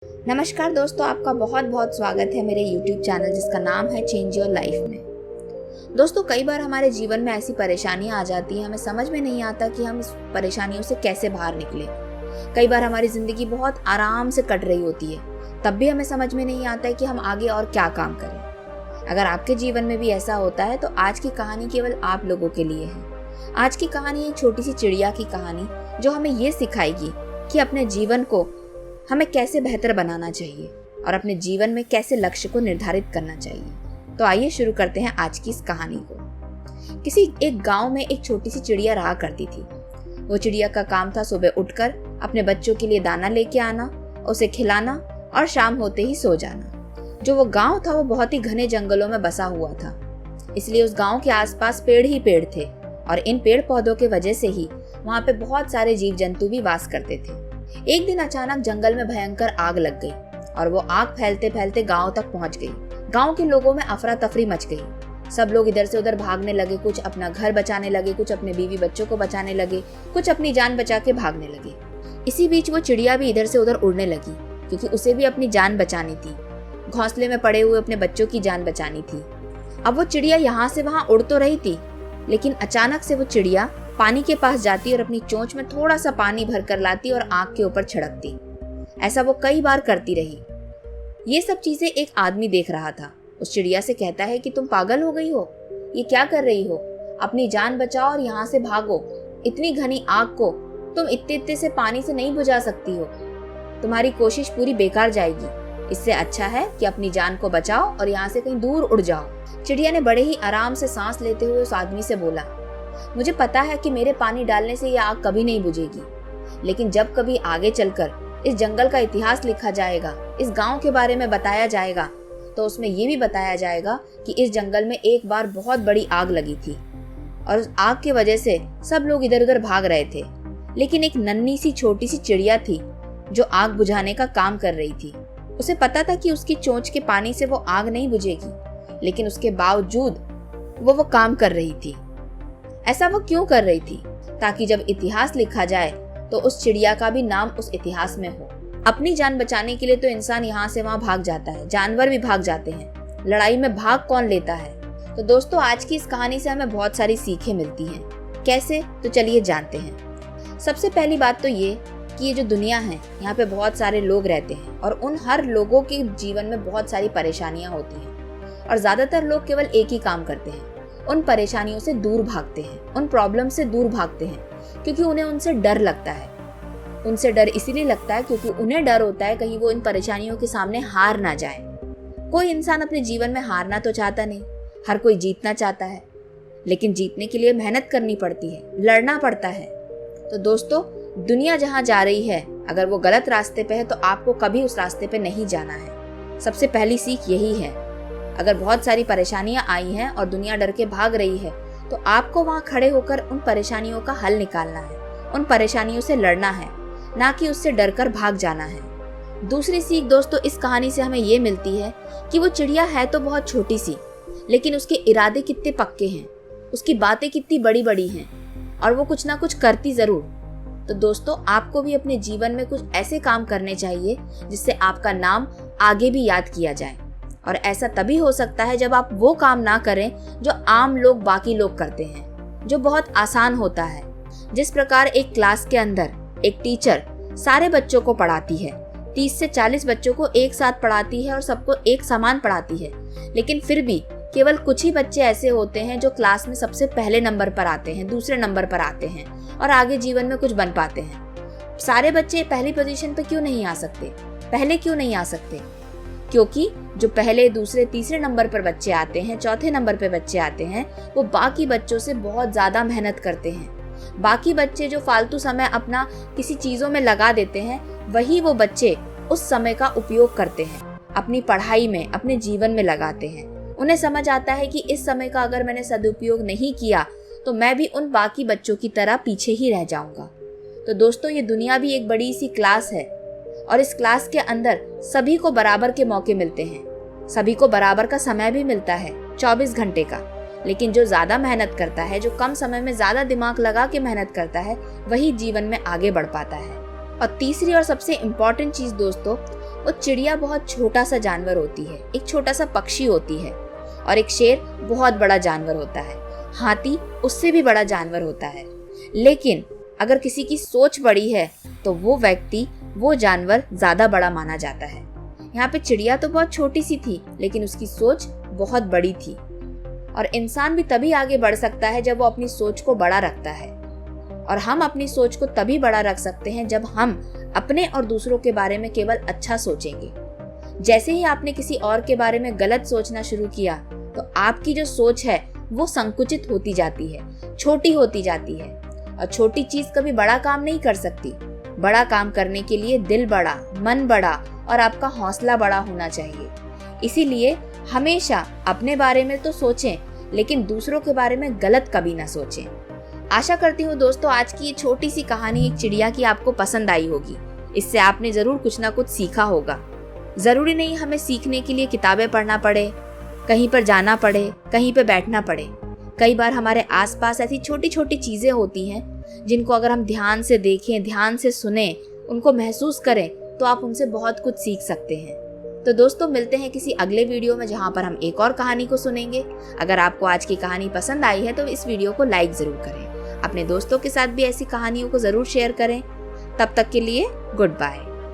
नमस्कार दोस्तों, आपका बहुत बहुत स्वागत है मेरे YouTube चैनल जिसका नाम है चेंज योर लाइफ में। दोस्तों, कई बार हमारे जीवन में ऐसी परेशानियां आ जाती हैं, हमें समझ में नहीं आता कि हम इस परेशानियों से कैसे बाहर निकले। कई बार हमारी ज़िंदगी बहुत आराम से कट रही होती है, तब भी हमें समझ में नहीं आता है कि हम आगे और क्या काम करें। अगर आपके जीवन में भी ऐसा होता है तो आज की कहानी केवल आप लोगों के लिए है। आज की कहानी एक छोटी सी चिड़िया की कहानी जो हमें ये सिखाएगी कि अपने जीवन को हमें कैसे बेहतर बनाना चाहिए और अपने जीवन में कैसे लक्ष्य को निर्धारित करना चाहिए। तो आइए शुरू करते हैं आज की इस कहानी को। किसी एक गांव में एक छोटी सी चिड़िया रहा करती थी। वो चिड़िया का काम था सुबह उठकर अपने बच्चों के लिए दाना लेके आना, उसे खिलाना और शाम होते ही सो जाना। जो वो गांव था वो बहुत ही घने जंगलों में बसा हुआ था, इसलिए उस गांव के आसपास पेड़ ही पेड़ थे और इन पेड़ पौधों के वजह से ही वहाँ पे बहुत सारे जीव जंतु भी वास करते थे। एक दिन अचानक जंगल में भयंकर आग लग गई और वो आग फैलते फैलते गांव तक पहुंच गई। गांव के लोगों में अफरा तफरी मच गई। सब लोग इधर से उधर भागने लगे, कुछ अपना घर बचाने लगे, कुछ अपने बीवी बच्चों को बचाने लगे, कुछ अपनी जान बचा के भागने लगे। इसी बीच वो चिड़िया भी इधर से उधर उड़ने लगी क्योंकि उसे भी अपनी जान बचानी थी। घोंसले में पड़े हुए अपने बच्चों की जान बचानी थी। अब वो चिड़िया यहाँ से वहां उड़ तो रही थी, लेकिन अचानक से वो चिड़िया पानी के पास जाती और अपनी चोंच में थोड़ा सा पानी भर कर लाती और आग के ऊपर छिड़कती। ऐसा वो कई बार करती रही। ये सब चीजें एक आदमी देख रहा था। उस चिड़िया से कहता है कि तुम पागल हो गई हो, ये क्या कर रही हो? अपनी जान बचाओ और यहाँ से भागो। इतनी घनी आग को तुम इत्ते से पानी से नहीं बुझा सकती हो। तुम्हारी कोशिश पूरी बेकार जाएगी। इससे अच्छा है कि अपनी जान को बचाओ और यहाँ से कहीं दूर उड़ जाओ। चिड़िया ने बड़े ही आराम से सांस लेते हुए उस आदमी से बोला, मुझे पता है कि मेरे पानी डालने से यह आग कभी नहीं बुझेगी, लेकिन जब कभी आगे चलकर इस जंगल का इतिहास लिखा जाएगा, इस गांव के बारे में बताया जाएगा, तो उसमें ये भी बताया जाएगा कि इस जंगल में एक बार बहुत बड़ी आग लगी थी और उस आग की वजह से सब लोग इधर उधर भाग रहे थे, लेकिन एक नन्ही सी छोटी सी चिड़िया थी जो आग बुझाने का काम कर रही थी। उसे पता था कि उसकी चोंच के पानी से वो आग नहीं बुझेगी, लेकिन उसके बावजूद वो काम कर रही थी। ऐसा वो क्यों कर रही थी? ताकि जब इतिहास लिखा जाए तो उस चिड़िया का भी नाम उस इतिहास में हो। अपनी जान बचाने के लिए तो इंसान यहाँ से वहाँ भाग जाता है, जानवर भी भाग जाते हैं। लड़ाई में भाग कौन लेता है? तो दोस्तों, आज की इस कहानी से हमें बहुत सारी सीखें मिलती हैं। कैसे? तो चलिए जानते हैं। सबसे पहली बात तो ये कि ये जो दुनिया है, यहाँ पे बहुत सारे लोग रहते हैं और उन हर लोगों के जीवन में बहुत सारी परेशानियां होती हैं और ज्यादातर लोग केवल एक ही काम करते हैं, उन परेशानियों से दूर भागते हैं, उन प्रॉब्लम से दूर भागते हैं क्योंकि उन्हें उनसे डर लगता है। उनसे डर इसीलिए लगता है क्योंकि उन्हें डर होता है कहीं वो इन परेशानियों के सामने हार ना जाए। कोई इंसान अपने जीवन में हारना तो चाहता नहीं, हर कोई जीतना चाहता है, लेकिन जीतने के लिए मेहनत करनी पड़ती है, लड़ना पड़ता है। तो दोस्तों, दुनिया जहाँ जा रही है, अगर वो गलत रास्ते पे है तो आपको कभी उस रास्ते पे नहीं जाना है। सबसे पहली सीख यही है। अगर बहुत सारी परेशानियां आई हैं और दुनिया डर के भाग रही है तो आपको वहां खड़े होकर उन परेशानियों का हल निकालना है, उन परेशानियों से लड़ना है, ना कि उससे डरकर भाग जाना है। दूसरी सीख दोस्तों इस कहानी से हमें ये मिलती है कि वो चिड़िया है तो बहुत छोटी सी, लेकिन उसके इरादे कितने पक्के हैं, उसकी बातें कितनी बड़ी बड़ी हैं और वो कुछ ना कुछ करती जरूर। तो दोस्तों, आपको भी अपने जीवन में कुछ ऐसे काम करने चाहिए जिससे आपका नाम आगे भी याद किया जाए। और ऐसा तभी हो सकता है जब आप वो काम ना करें जो आम लोग बाकी लोग करते हैं, जो बहुत आसान होता है। जिस प्रकार एक क्लास के अंदर एक टीचर सारे बच्चों को पढ़ाती है, 30 से 40 बच्चों को एक साथ पढ़ाती है और सबको एक समान पढ़ाती है, लेकिन फिर भी केवल कुछ ही बच्चे ऐसे होते हैं जो क्लास में सबसे पहले नंबर पर आते हैं, दूसरे नंबर पर आते हैं और आगे जीवन में कुछ बन पाते हैं। सारे बच्चे पहली पोजीशन पर क्यों नहीं आ सकते? पहले क्यों नहीं आ सकते? क्योंकि जो पहले, दूसरे, तीसरे नंबर पर बच्चे आते हैं, चौथे नंबर पर बच्चे आते हैं, वो बाकी बच्चों से बहुत ज्यादा मेहनत करते हैं। बाकी बच्चे जो फालतू समय अपना किसी चीजों में लगा देते हैं, वही वो बच्चे उस समय का उपयोग करते हैं, अपनी पढ़ाई में, अपने जीवन में लगाते हैं। उन्हें समझ आता है कि इस समय का अगर मैंने सदुपयोग नहीं किया तो मैं भी उन बाकी बच्चों की तरह पीछे ही रह जाऊंगा। तो दोस्तों, ये दुनिया भी एक बड़ी सी क्लास है और इस क्लास के अंदर सभी को बराबर के मौके मिलते हैं, सभी को बराबर का समय भी मिलता है, 24 घंटे का। लेकिन जो ज्यादा मेहनत करता है, जो कम समय में ज्यादा दिमाग लगा के मेहनत करता है, वही जीवन में आगे बढ़ पाता है। और तीसरी और सबसे इम्पोर्टेंट चीज दोस्तों, वो चिड़िया बहुत छोटा सा जानवर होती है, एक छोटा सा पक्षी होती है, और एक शेर बहुत बड़ा जानवर होता है, हाथी उससे भी बड़ा जानवर होता है। लेकिन अगर किसी की सोच बड़ी है तो वो व्यक्ति, वो जानवर ज्यादा बड़ा माना जाता है। यहाँ पे चिड़िया तो बहुत छोटी सी थी, लेकिन उसकी सोच बहुत बड़ी थी। और इंसान भी तभी आगे बढ़ सकता है जब वो अपनी सोच को बड़ा रखता है। और हम अपनी सोच को तभी बड़ा रख सकते हैं जब हम अपने और दूसरों के बारे में केवल अच्छा सोचेंगे। जैसे ही आपने किसी और के बारे में गलत सोचना शुरू किया तो आपकी जो सोच है वो संकुचित होती जाती है, छोटी होती जाती है। और छोटी चीज कभी बड़ा काम नहीं कर सकती। बड़ा काम करने के लिए दिल बड़ा, मन बड़ा और आपका हौसला बड़ा होना चाहिए। इसीलिए हमेशा अपने बारे में तो सोचें, लेकिन दूसरों के बारे में गलत कभी ना सोचें। आशा करती हूँ दोस्तों आज की ये छोटी सी कहानी एक चिड़िया की आपको पसंद आई होगी। इससे आपने जरूर कुछ ना कुछ सीखा होगा। जरूरी नहीं हमें सीखने के लिए किताबें पढ़ना पड़े, कहीं पर जाना पड़े, कहीं पर बैठना पड़े। कई बार हमारे आसपास ऐसी छोटी छोटी चीजें होती हैं जिनको अगर हम ध्यान से देखें, ध्यान से सुने, उनको महसूस करें तो आप उनसे बहुत कुछ सीख सकते हैं। तो दोस्तों मिलते हैं किसी अगले वीडियो में जहां पर हम एक और कहानी को सुनेंगे। अगर आपको आज की कहानी पसंद आई है तो इस वीडियो को लाइक जरूर करें। अपने दोस्तों के साथ भी ऐसी कहानियों को जरूर शेयर करें। तब तक के लिए गुड बाय।